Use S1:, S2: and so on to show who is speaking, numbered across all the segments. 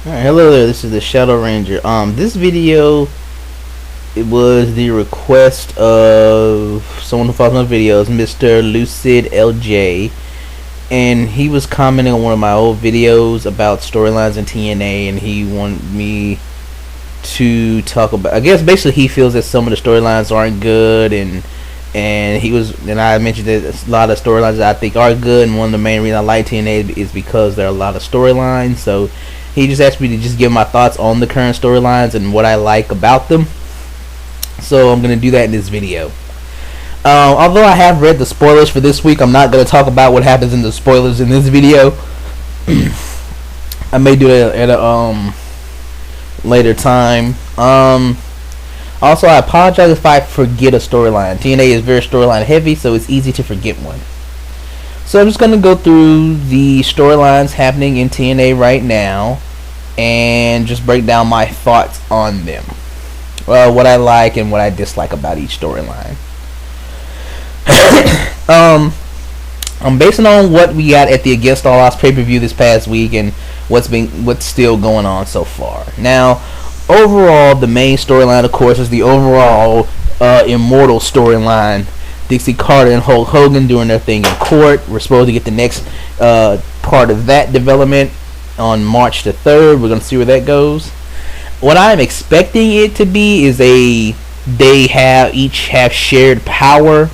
S1: Alright, hello there, this is the Shadow Ranger. This video, it was the request of someone who follows my videos, MrLucidLJ, and he was commenting on one of my old videos about storylines in TNA, and he wanted me to talk about, I guess basically he feels that some of the storylines aren't good, and I mentioned that a lot of storylines that I think are good, and one of the main reasons I like TNA is because there are a lot of storylines. So he just asked me to just give my thoughts on the current storylines and what I like about them. So I'm going to do that in this video. Although I have read the spoilers for this week, I'm not going to talk about what happens in the spoilers in this video. I may do it at a later time. Also, I apologize if I forget a storyline. TNA is very storyline heavy, so it's easy to forget one. So I'm just going to go through the storylines happening in TNA right now and just break down my thoughts on them. Well, what I like and what I dislike about each storyline. I'm basing on what we got at the Against All Odds pay-per-view this past week and what's still going on so far. Now, overall, the main storyline, of course, is the overall Immortal storyline. Dixie Carter and Hulk Hogan doing their thing in court. We're supposed to get the next part of that development on March the 3rd. We're going to see where that goes. What I'm expecting it to be is they each have shared power.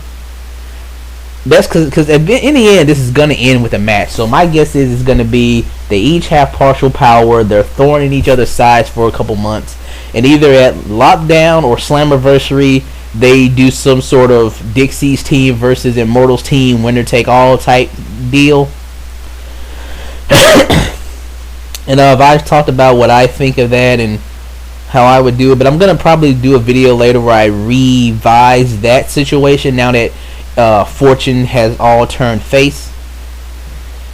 S1: That's because in the end, this is going to end with a match. So my guess is it's going to be they each have partial power. They're thorning each other's sides for a couple months. And either at Lockdown or Slammiversary, they do some sort of Dixie's team versus Immortals team winner-take-all type deal. And I've talked about what I think of that and how I would do it. But I'm going to probably do a video later where I revise that situation now that Fortune has all turned face,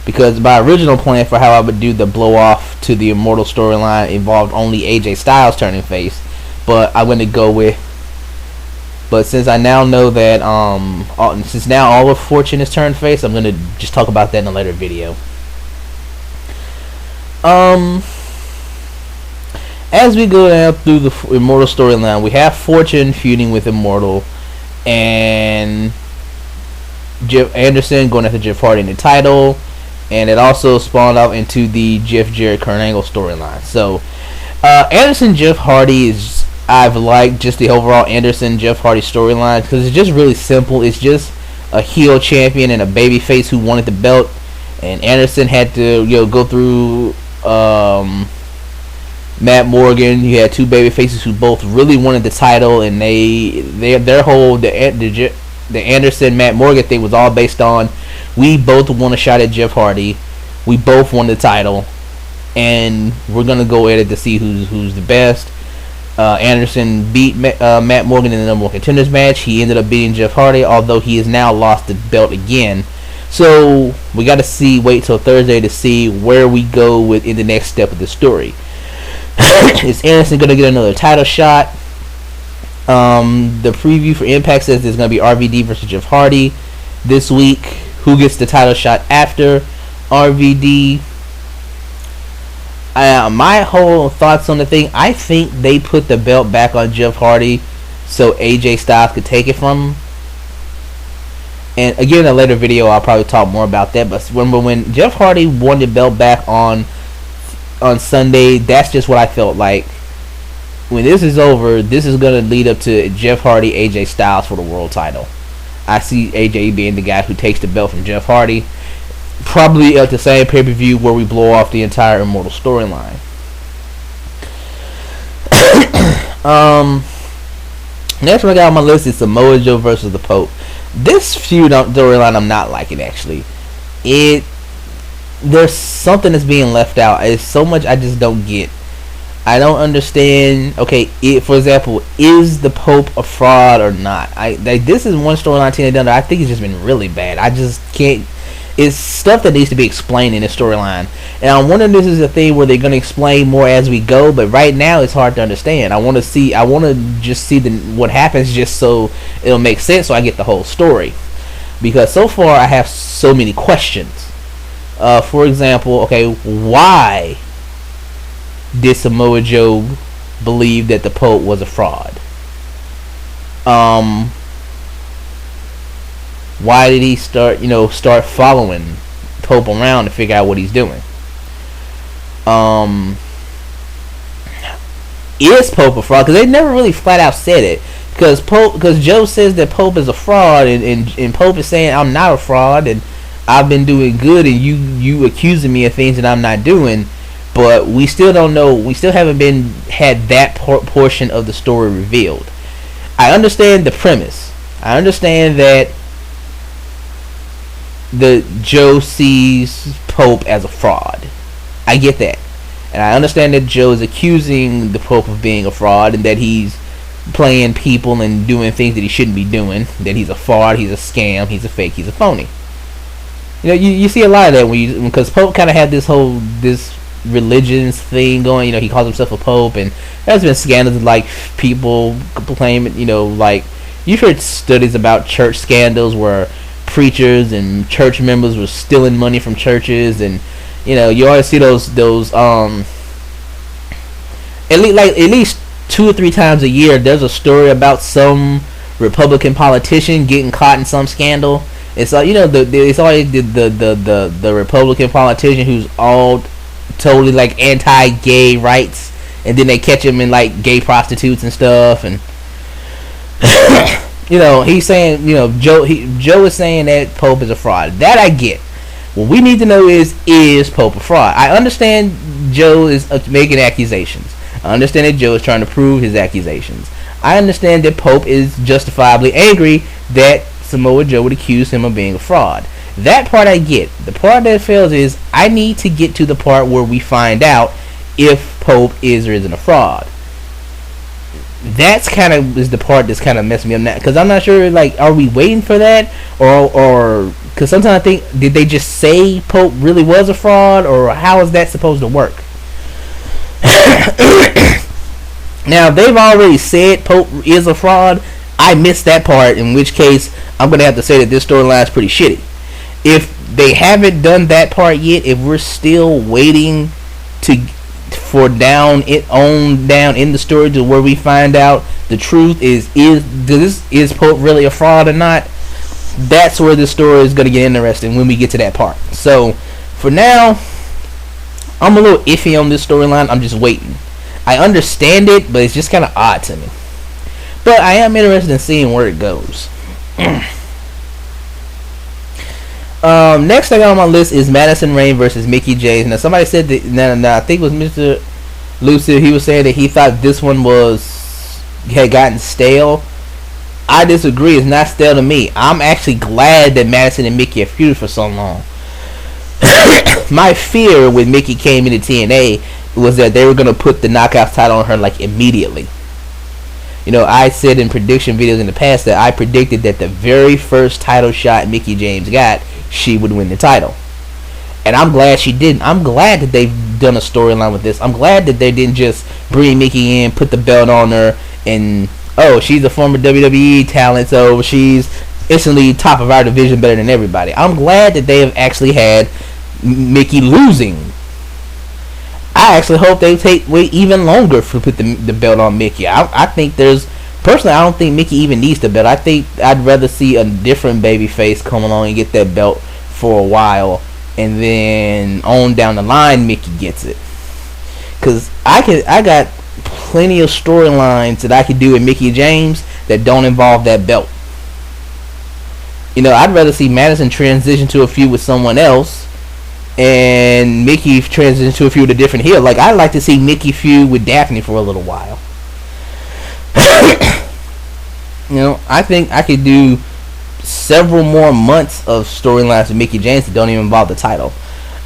S1: because my original plan for how I would do the blow off to the Immortal storyline involved only AJ Styles turning face, but I'm going to go with, but since I now know that since now all of Fortune has turned face, I'm going to just talk about that in a later video. As we go down through the Immortal storyline, we have Fortune feuding with Immortal and Jeff Anderson going after Jeff Hardy in the title, and it also spawned off into the Jeff Jarrett Kurt Angle storyline. So Anderson Jeff Hardy is, I've liked just the overall Anderson Jeff Hardy storyline because it's just really simple. It's just a heel champion and a babyface who wanted the belt, and Anderson had to go through Matt Morgan. You had two babyfaces who both really wanted the title, and their whole the Anderson Matt Morgan thing was all based on, we both want a shot at Jeff Hardy, we both won the title, and we're gonna go at it to see who's the best. Anderson beat Matt Morgan in the number one contenders match. He ended up beating Jeff Hardy, although he has now lost the belt again. So we got to wait till Thursday to see where we go in the next step of the story. Is Anderson gonna get another title shot? The preview for Impact says there's going to be RVD versus Jeff Hardy this week. Who gets the title shot after RVD? My whole thoughts on the thing, I think they put the belt back on Jeff Hardy so AJ Styles could take it from him. And again, in a later video, I'll probably talk more about that. But when Jeff Hardy won the belt back on Sunday, that's just what I felt like. When this is over, this is going to lead up to Jeff Hardy, AJ Styles for the world title. I see AJ being the guy who takes the belt from Jeff Hardy, probably at the same pay-per-view where we blow off the entire Immortal storyline. Next one I got on my list is Samoa Joe versus the Pope. This feud storyline I'm not liking, actually. There's something that's being left out. It's so much I just don't get. I don't understand. Okay, for example, is the Pope a fraud or not? This is one storyline TNA done that I think it's just been really bad. I just can't. It's stuff that needs to be explained in this storyline, and I'm wondering if this is a thing where they're going to explain more as we go. But right now, it's hard to understand. I want to just see what happens, just so it'll make sense, so I get the whole story. Because so far, I have so many questions. For example, okay, why did Samoa Joe believe that the Pope was a fraud? Why did he start following Pope around to figure out what he's doing? Is Pope a fraud? Because they never really flat out said it. Because Joe says that Pope is a fraud, and Pope is saying I'm not a fraud, and I've been doing good, and you accusing me of things that I'm not doing. But we still don't know. We still haven't had that portion of the story revealed. I understand the premise. I understand that Joe sees Pope as a fraud. I get that. And I understand that Joe is accusing the Pope of being a fraud, and that he's playing people and doing things that he shouldn't be doing. That he's a fraud, he's a scam, he's a fake, he's a phony. You see a lot of that because Pope kind of had this religions thing going. He calls himself a Pope, and there's been scandals like people claiming, like you've heard studies about church scandals where preachers and church members were stealing money from churches, and you always see those at least 2 or 3 times a year there's a story about some Republican politician getting caught in some scandal. It's like it's always the Republican politician who's all totally like anti-gay rights, and then they catch him in like gay prostitutes and stuff, and he's saying Joe is saying that Pope is a fraud. That I get. What we need to know is Pope a fraud? I understand Joe is making accusations. I understand that Joe is trying to prove his accusations. I understand that Pope is justifiably angry that Samoa Joe would accuse him of being a fraud. That part I get. The part that fails is I need to get to the part where we find out if Pope is or isn't a fraud. That's is the part that's kind of messing me up now, because I'm not sure, like, are we waiting for that, or because sometimes I think, did they just say Pope really was a fraud, or how is that supposed to work? Now, they've already said Pope is a fraud. I missed that part, in which case I'm going to have to say that this storyline is pretty shitty. If they haven't done that part yet, if we're still waiting for down in the story to where we find out the truth is Pope really a fraud or not, that's where the story is going to get interesting when we get to that part. So for now, I'm a little iffy on this storyline. I'm just waiting. I understand it, but it's just kind of odd to me. But I am interested in seeing where it goes. Next thing on my list is Madison Rayne versus Mickie James. Now somebody said that. Now I think it was Mr. Lucid. He was saying that he thought this one had gotten stale. I disagree. It's not stale to me. I'm actually glad that Madison and Mickie have feuded for so long. My fear when Mickie came into TNA was that they were gonna put the knockout title on her like immediately. I said in prediction videos in the past that I predicted that the very first title shot Mickie James got, she would win the title. And I'm glad she didn't. I'm glad that they've done a storyline with this. I'm glad that they didn't just bring Mickie in, put the belt on her, and she's a former WWE talent, so she's instantly top of our division, better than everybody. I'm glad that they have actually had Mickie losing. I actually hope they wait even longer to put the belt on Mickie. I think personally, I don't think Mickie even needs the belt. I think I'd rather see a different babyface come along and get that belt for a while, and then on down the line, Mickie gets it. Cause I got plenty of storylines that I could do with Mickie James that don't involve that belt. I'd rather see Madison transition to a feud with someone else, and Mickie transition to a feud with a different heel. Like, I'd like to see Mickie feud with Daphne for a little while. I think I could do several more months of storylines with Mickie James that don't even involve the title.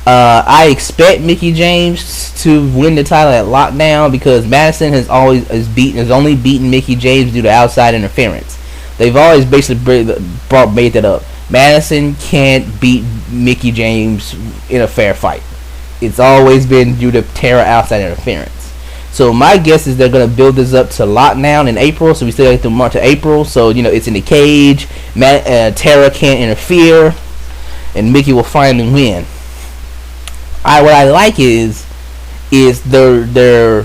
S1: I expect Mickie James to win the title at Lockdown because Madison has only beaten Mickie James due to outside interference. They've always basically made that up. Madison can't beat Mickie James in a fair fight. It's always been due to Tara outside interference. So my guess is they're going to build this up to Lockdown in April. So we still have to March to April. So, it's in the cage. Tara can't interfere. And Mickie will finally win. What I like is is they're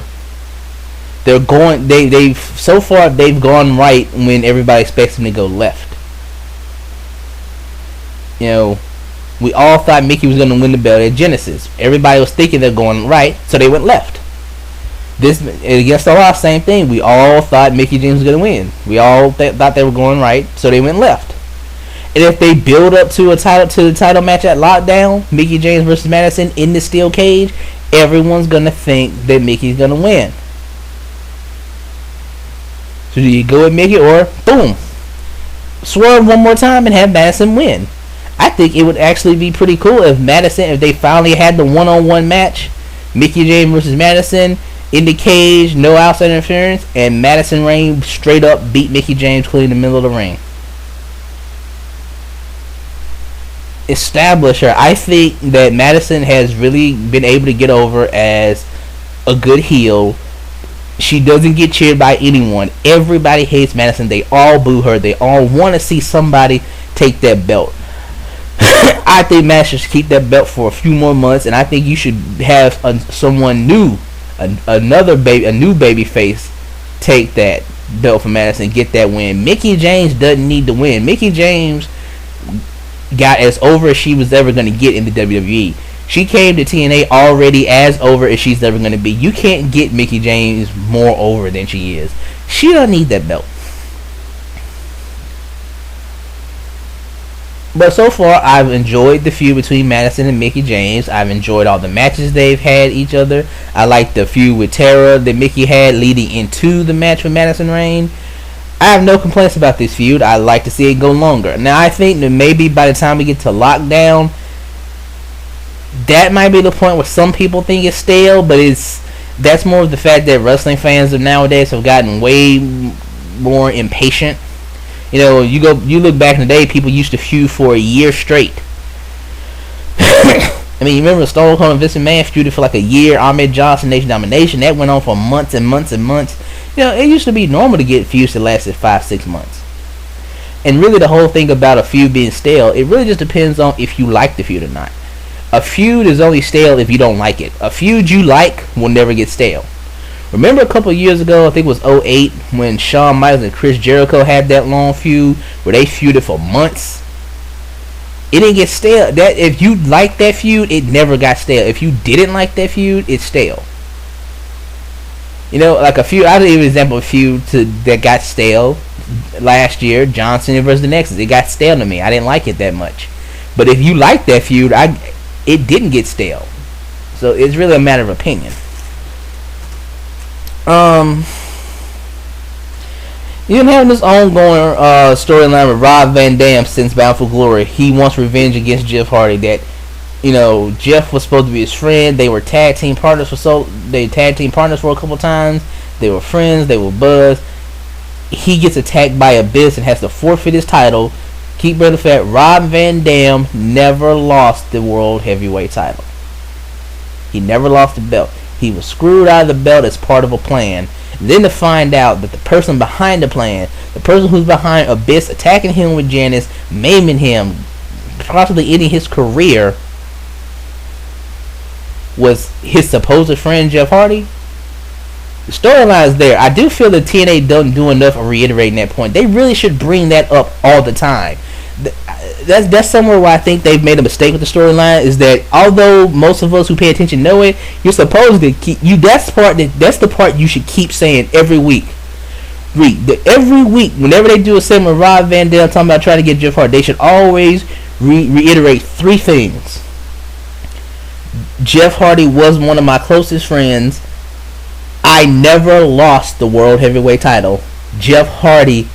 S1: going they've so far they've gone right when everybody expects them to go left. You know, we all thought Mickey was going to win the belt at Genesis. Everybody was thinking they're going right, so they went left. This against the Law, same thing. We all thought Mickey James was going to win. We all thought they were going right, so they went left. And if they build up to the title match at Lockdown, Mickey James versus Madison in the steel cage, everyone's going to think that Mickey's going to win. So do you go with Mickey or boom, swerve one more time and have Madison win? I think it would actually be pretty cool if Madison, if they finally had the one-on-one match, Mickey James versus Madison in the cage, no outside interference, and Madison Rayne straight up beat Mickey James clean in the middle of the ring. Establish her. I think that Madison has really been able to get over as a good heel. She doesn't get cheered by anyone. Everybody hates Madison. They all boo her. They all want to see somebody take that belt. I think Madison should keep that belt for a few more months, and I think you should have someone new, a new baby face, take that belt from Madison and get that win. Mickey James doesn't need to win. Mickey James got as over as she was ever going to get in the WWE. She came to TNA already as over as she's ever going to be. You can't get Mickey James more over than she is. She don't need that belt. But so far, I've enjoyed the feud between Madison and Mickey James. I've enjoyed all the matches they've had each other. I like the feud with Tara that Mickey had leading into the match with Madison Rayne. I have no complaints about this feud. I like to see it go longer. Now, I think that maybe by the time we get to Lockdown, that might be the point where some people think it's stale, but that's more of the fact that wrestling fans of nowadays have gotten way more impatient. You know, you look back in the day, people used to feud for a year straight. I mean, you remember Stone Cold and Vince McMahon feuded for like a year. Ahmed Johnson, Nation Domination, that went on for months and months and months. You know, it used to be normal to get feuds that lasted 5-6 months. And really, the whole thing about a feud being stale, it really just depends on if you like the feud or not. A feud is only stale if you don't like it. A feud you like will never get stale. Remember a couple of years ago, I think it was 2008, when Shawn Michaels and Chris Jericho had that long feud where they feuded for months? It didn't get stale. That if you liked that feud, it never got stale. If you didn't like that feud, it's stale. You know, like a feud, I'll give you an example of a feud that got stale last year, John Cena versus the Nexus. It got stale to me. I didn't like it that much. But if you liked that feud, it didn't get stale. So it's really a matter of opinion. You've been having this ongoing storyline with Rob Van Dam since Bound for Glory. He wants revenge against Jeff Hardy. That, you know, Jeff was supposed to be his friend. They were tag team partners for a couple times. They were friends. They were buds. He gets attacked by Abyss and has to forfeit his title. Keep in the fact, Rob Van Dam never lost the World Heavyweight title. He never lost the belt. He was screwed out of the belt as part of a plan. And then to find out that the person behind the plan, the person who's behind Abyss attacking him with Janice, maiming him, possibly ending his career, was his supposed friend Jeff Hardy. The storyline is there. I do feel that TNA doesn't do enough of reiterating that point. They really should bring that up all the time. That's somewhere where I think they've made a mistake with the storyline, is that although most of us who pay attention know it, you're supposed to keep that's the part you should keep saying every week. Every week, whenever they do a segment with Rob Van Dam talking about trying to get Jeff Hardy, they should always reiterate three things. Jeff Hardy was one of my closest friends. I never lost the World Heavyweight title. Jeff Hardy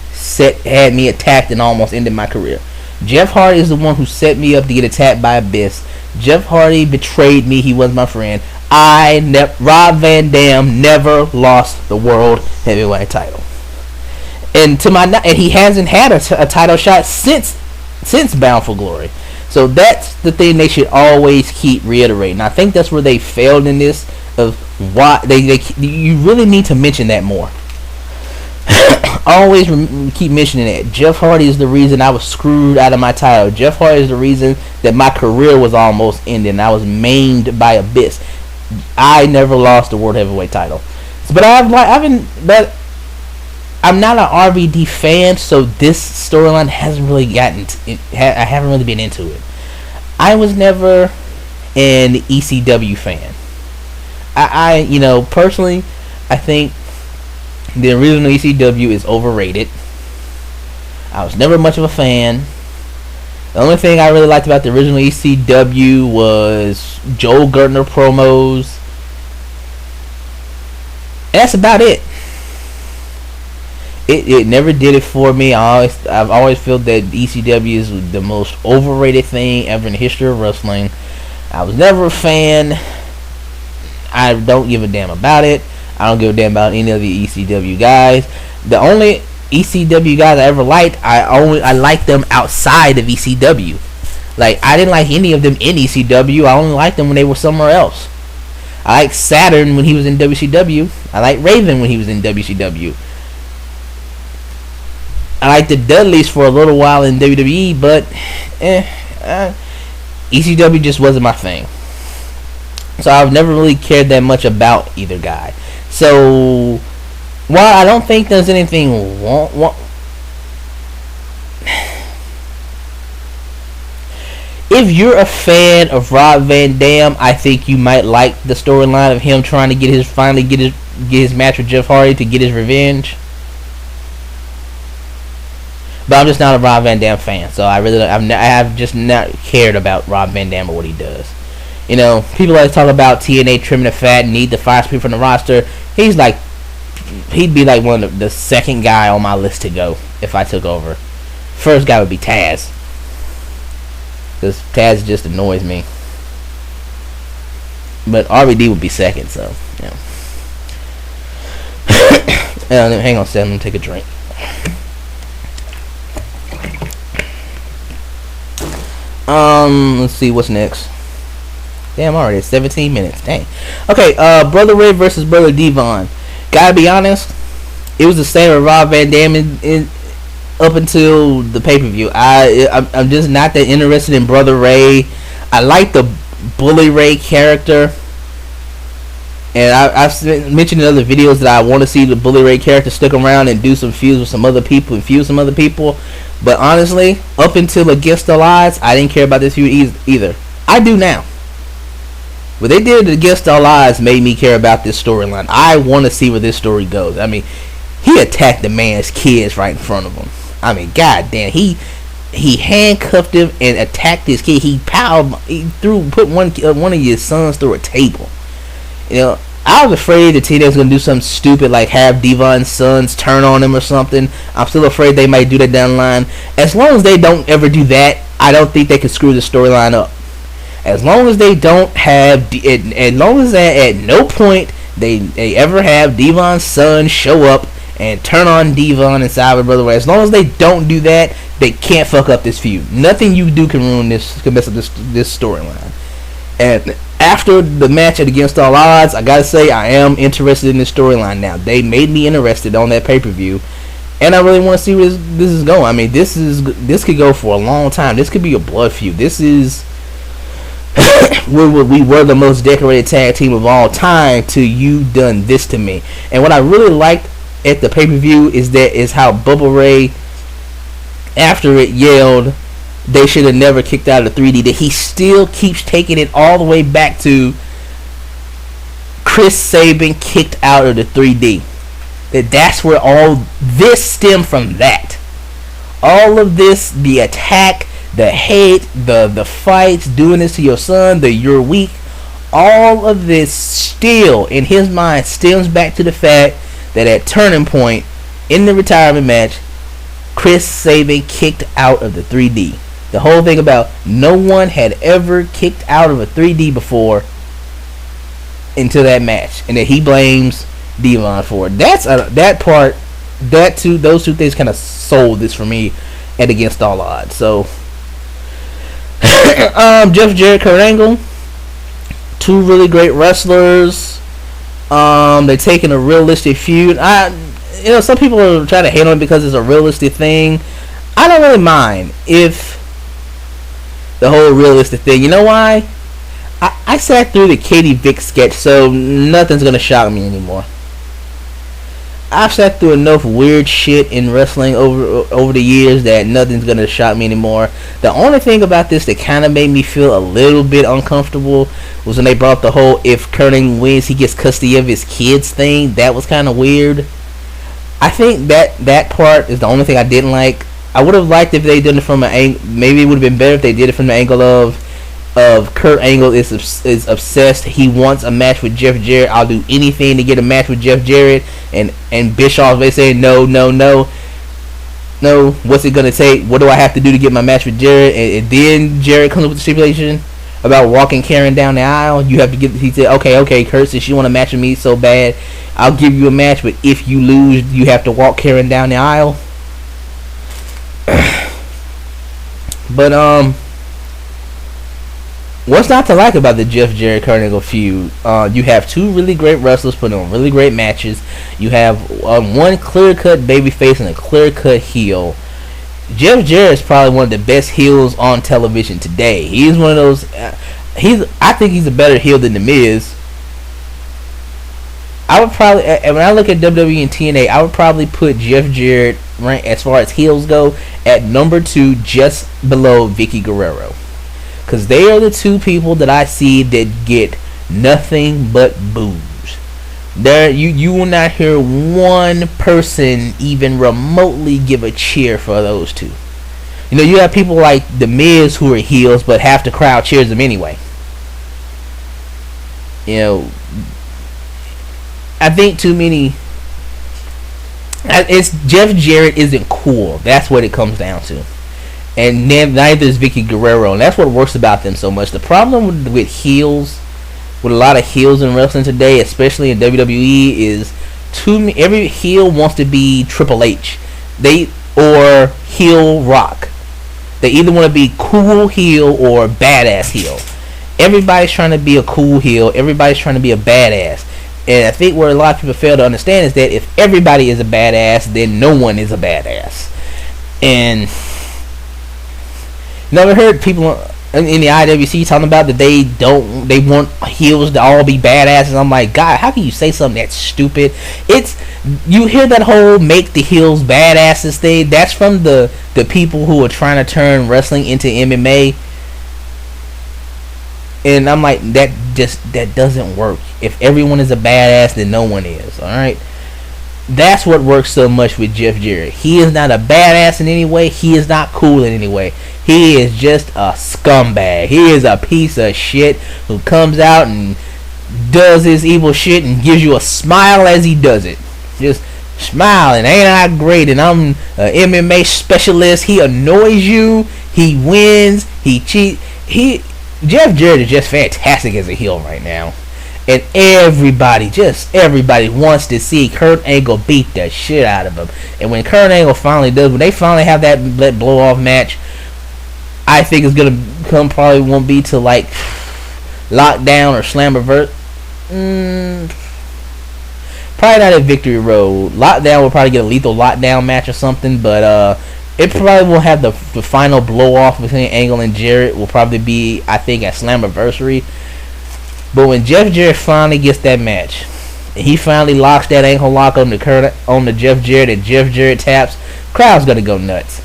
S1: had me attacked and almost ended my career. Jeff Hardy is the one who set me up to get attacked by Abyss. Jeff Hardy betrayed me. He was my friend. Rob Van Dam never lost the World Heavyweight title. And he hasn't had a title shot since Bound for Glory. So that's the thing they should always keep reiterating. I think that's where they failed in this, of why you really need to mention that more. Always keep mentioning that. Jeff Hardy is the reason I was screwed out of my title. Jeff Hardy is the reason that my career was almost ended and I was maimed by Abyss. I never lost the World Heavyweight title. But but I'm not an RVD fan, so this storyline hasn't really I haven't really been into it. I was never an ECW fan. Personally, I think the original ECW is overrated. I was never much of a fan. The only thing I really liked about the original ECW was Joel Gertner promos. And that's about it. It never did it for me. I've always felt that ECW is the most overrated thing ever in the history of wrestling. I was never a fan. I don't give a damn about it. I don't give a damn about any of the ECW guys. The only ECW guys I ever liked, I liked them outside of ECW. Like, I didn't like any of them in ECW. I only liked them when they were somewhere else. I liked Saturn when he was in WCW. I liked Raven when he was in WCW. I liked the Dudleys for a little while in WWE, but ECW just wasn't my thing. So I've never really cared that much about either guy. So while I don't think there's anything if you're a fan of Rob Van Dam, I think you might like the storyline of him trying to finally get his match with Jeff Hardy to get his revenge. But I'm just not a Rob Van Dam fan, so I have just not cared about Rob Van Dam or what he does. You know, people always talk about TNA trimming the fat and need to fire people from the roster. He'd be like one of the second guy on my list to go if I took over. First guy would be Taz, because Taz just annoys me. But RVD would be second, so yeah. Hang on a second, let me take a drink. Let's see what's next. Damn, already 17 minutes. Dang. Okay, Brother Ray versus Brother Devon. Gotta be honest, it was the same with Rob Van Dam up until the pay-per-view. I'm just not that interested in Brother Ray. I like the Bully Ray character, and I've mentioned in other videos that I want to see the Bully Ray character stick around and do some feuds with some other people. But honestly, up until Against All Odds, I didn't care about this feud either. I do now. What they did Against All Odds made me care about this storyline. I want to see where this story goes. I mean, he attacked the man's kids right in front of him. I mean, goddamn, he handcuffed him and attacked his kid. He put one of his sons through a table. You know, I was afraid the TNA was gonna do something stupid like have Devon's sons turn on him or something. I'm still afraid they might do that down the line. As long as they don't ever do that, I don't think they can screw the storyline up. As long as they don't have, as long as at no point they ever have Devon's son show up and turn on Devon and side with Brother Ray. As long as they don't do that, they can't fuck up this feud. Nothing you do can mess up this storyline. And after the match at Against All Odds, I gotta say I am interested in this storyline now. They made me interested on that pay-per-view, and I really want to see where this is going. I mean, this could go for a long time. This could be a blood feud. This is we were the most decorated tag team of all time till you done this to me. And what I really liked at the pay-per-view is how Bubba Ray, after it, yelled they should have never kicked out of the 3D, that he still keeps taking it all the way back to Chris Sabin kicked out of the 3D. That's where all this stemmed from. That all of this, the attack, the hate, the fights, doing this to your son, you're weak, all of this still in his mind stems back to the fact that at Turning Point in the retirement match, Chris Sabin kicked out of the 3D. The whole thing about no one had ever kicked out of a 3D before until that match, and that he blames Devon for it. Those two things kind of sold this for me at Against All Odds. So Jeff Jarrett, Kurt Angle, two really great wrestlers. They're taking a realistic feud. Some people are trying to hate on it because it's a realistic thing. I don't really mind if the whole realistic thing. You know why? I sat through the Katie Vick sketch, so nothing's gonna shock me anymore. I've sat through enough weird shit in wrestling over the years that nothing's gonna shock me anymore. The only thing about this that kind of made me feel a little bit uncomfortable was when they brought the whole if Kurt Angle wins he gets custody of his kids thing. That was kind of weird. I think that part is the only thing I didn't like. I would have liked if they did it from an angle. Maybe it would have been better if they did it from the angle of Kurt Angle is obsessed. He wants a match with Jeff Jarrett. I'll do anything to get a match with Jeff Jarrett. And Bischoff they say no. What's it gonna take? What do I have to do to get my match with Jarrett? And then Jarrett comes up with the stipulation about walking Karen down the aisle. You have to get. He said, okay, Kurt, since you want to match with me so bad, I'll give you a match. But if you lose, you have to walk Karen down the aisle. But what's not to like about the Jeff Jarrett Kurt Angle feud? You have two really great wrestlers putting on really great matches. You have one clear-cut babyface and a clear-cut heel. Jeff Jarrett is probably one of the best heels on television today. He's one of those. I think he's a better heel than The Miz. I would probably, when I look at WWE and TNA, I would probably put Jeff Jarrett, right, as far as heels go, at number 2, just below Vicky Guerrero. Because they are the two people that I see that get nothing but boos. You will not hear one person even remotely give a cheer for those two. You know, you have people like The Miz who are heels, but half the crowd cheers them anyway. You know, I think too many. It's Jeff Jarrett isn't cool. That's what it comes down to. And neither is Vicky Guerrero, and that's what works about them so much. The problem with heels, with a lot of heels in wrestling today, especially in WWE, is every heel wants to be Triple H, or heel Rock. They either want to be cool heel or badass heel. Everybody's trying to be a cool heel. Everybody's trying to be a badass. And I think where a lot of people fail to understand is that if everybody is a badass, then no one is a badass. And never heard people in the IWC talking about that they want heels to all be badasses. I'm like, God, how can you say something that's stupid? You hear that whole make the heels badasses thing. That's from the people who are trying to turn wrestling into MMA. And I'm like, that doesn't work. If everyone is a badass, then no one is. Alright? That's what works so much with Jeff Jarrett. He is not a badass in any way. He is not cool in any way. He is just a scumbag. He is a piece of shit who comes out and does his evil shit and gives you a smile as he does it. Just smiling. Ain't I great? And I'm an MMA specialist. He annoys you. He wins. He cheats. Jeff Jarrett is just fantastic as a heel right now. And everybody wants to see Kurt Angle beat the shit out of him. And when Kurt Angle finally does, when they finally have that blow-off match, I think it's going to come, probably won't be to like Lockdown or Slammiversary. Probably not at Victory Road. Lockdown will probably get a lethal Lockdown match or something, but it probably will have the final blow-off between Angle and Jarrett will probably be, I think, at Slammiversary. But when Jeff Jarrett finally gets that match, and he finally locks that ankle lock on the Jeff Jarrett, and Jeff Jarrett taps, crowd's gonna go nuts.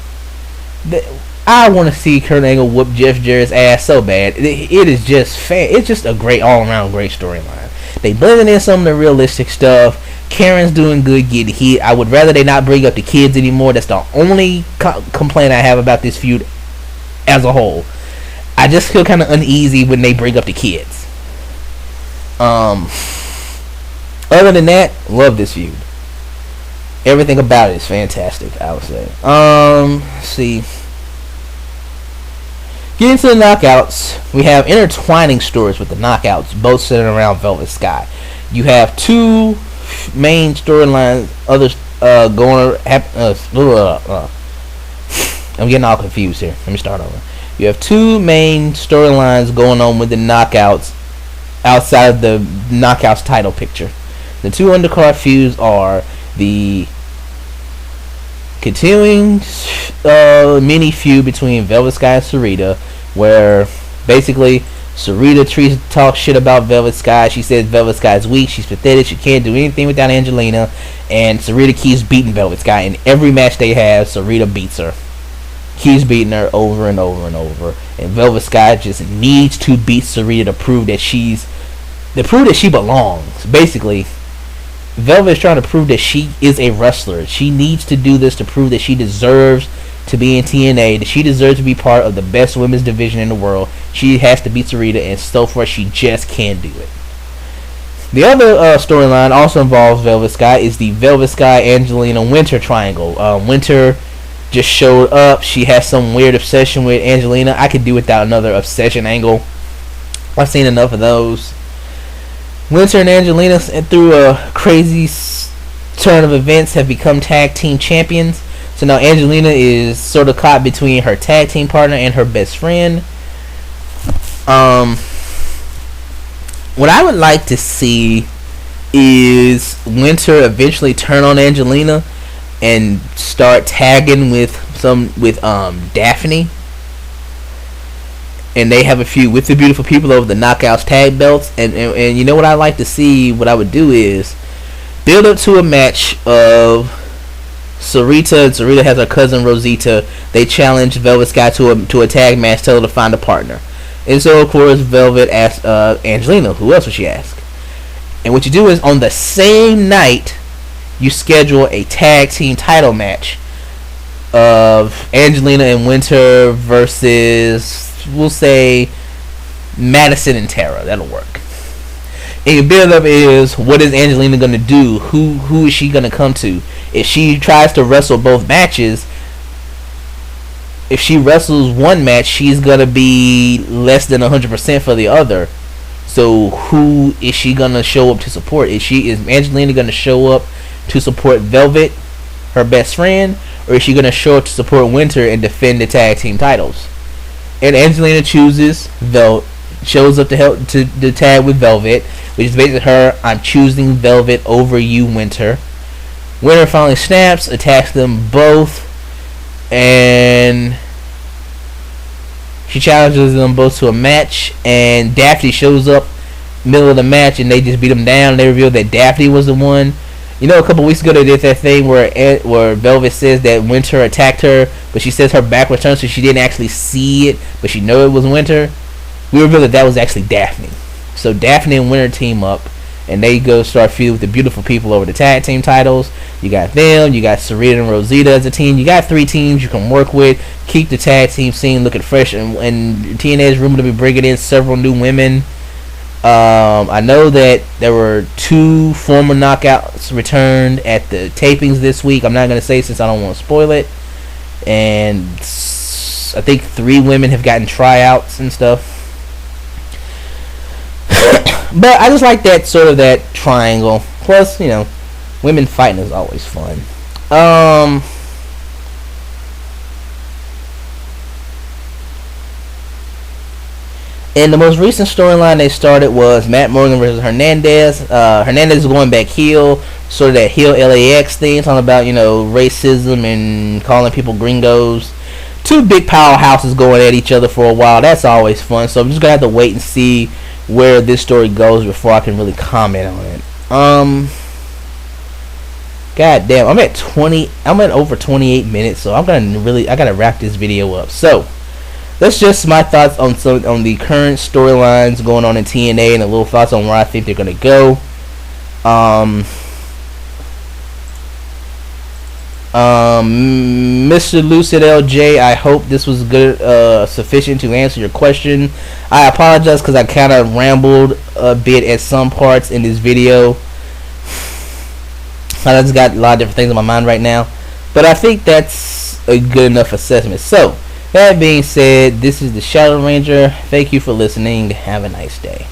S1: I want to see Kurt Angle whoop Jeff Jarrett's ass so bad. It is just it's just a great all-around great storyline. They blended in some of the realistic stuff. Karen's doing good getting hit. I would rather they not bring up the kids anymore. That's the only complaint I have about this feud as a whole. I just feel kind of uneasy when they bring up the kids. Other than that, love this feud. Everything about it is fantastic, I would say. Let's see. Getting to the knockouts, we have intertwining stories with the knockouts, both centered around Velvet Sky. You have two main storylines, others going. I'm getting all confused here. Let me start over. You have two main storylines going on with the knockouts outside of the knockouts title picture. The two undercard feuds are the continuing mini feud between Velvet Sky and Sarita, where basically Sarita talks shit about Velvet Sky. She says Velvet Sky is weak. She's pathetic. She can't do anything without Angelina. And Sarita keeps beating Velvet Sky. In every match they have, Sarita beats her. Keeps beating her over and over and over. And Velvet Sky just needs to beat Sarita to prove that she belongs. Basically, Velvet is trying to prove that she is a wrestler. She needs to do this to prove that she deserves to be in TNA, that she deserves to be part of the best women's division in the world. She has to beat Sarita, and so far she just can't do it. The other storyline also involves Velvet Sky is the Velvet Sky Angelina Winter triangle. Winter just showed up. She has some weird obsession with Angelina. I could do without another obsession angle. I've seen enough of those. Winter and Angelina, through a crazy turn of events, have become tag team champions. So now Angelina is sort of caught between her tag team partner and her best friend. What I would like to see is Winter eventually turn on Angelina and start tagging with Daphne. And they have a feud with the Beautiful People over the Knockouts tag belts. And you know what I'd like to see? What I would do is build up to a match of Sarita, and Sarita has her cousin Rosita. They challenge Velvet Sky to a tag match, tell her to find a partner. And so, of course, Velvet asks Angelina, who else would she ask? And what you do is, on the same night, you schedule a tag team title match of Angelina and Winter versus, we'll say, Madison and Tara. That'll work. And your build-up is, what is Angelina going to do? Who is she going to come to? If she tries to wrestle both matches, if she wrestles one match, she's going to be less than 100% for the other. So who is she going to show up to support? Is Angelina going to show up to support Velvet, her best friend? Or is she going to show up to support Winter and defend the tag team titles? And Angelina shows up to help to tag with Velvet, which is basically her, I'm choosing Velvet over you, Winter. Winter finally snaps, attacks them both, and she challenges them both to a match, and Daphne shows up middle of the match, and they just beat them down. They reveal that Daphne was the one. You know, a couple weeks ago they did that thing where Velvet says that Winter attacked her, but she says her back was turned, so she didn't actually see it, but she knew it was Winter. We revealed that was actually Daphne. So Daphne and Winter team up, and they go start feuding with the Beautiful People over the tag team titles. You got them, you got Sarita and Rosita as a team. You got 3 teams you can work with. Keep the tag team scene looking fresh, and TNA is rumored to be bringing in several new women. I know that there were 2 former Knockouts returned at the tapings this week. I'm not going to say since I don't want to spoil it. And I think 3 women have gotten tryouts and stuff. But I just like that sort of that triangle. Plus, you know, women fighting is always fun. And the most recent storyline they started was Matt Morgan versus Hernandez. Hernandez is going back heel, sort of that heel LAX thing, talking about, you know, racism and calling people gringos. 2 big powerhouses going at each other for a while. That's always fun. So I'm just gonna have to wait and see where this story goes before I can really comment on it. God damn, I'm at over 28 minutes, so I gotta wrap this video up. So that's just my thoughts on the current storylines going on in TNA, and a little thoughts on where I think they're gonna go. MrLucidLJ, I hope this was good, sufficient to answer your question. I apologize because I kind of rambled a bit at some parts in this video. I just got a lot of different things on my mind right now, but I think that's a good enough assessment. So, that being said, this is the Shadow Ranger. Thank you for listening. Have a nice day.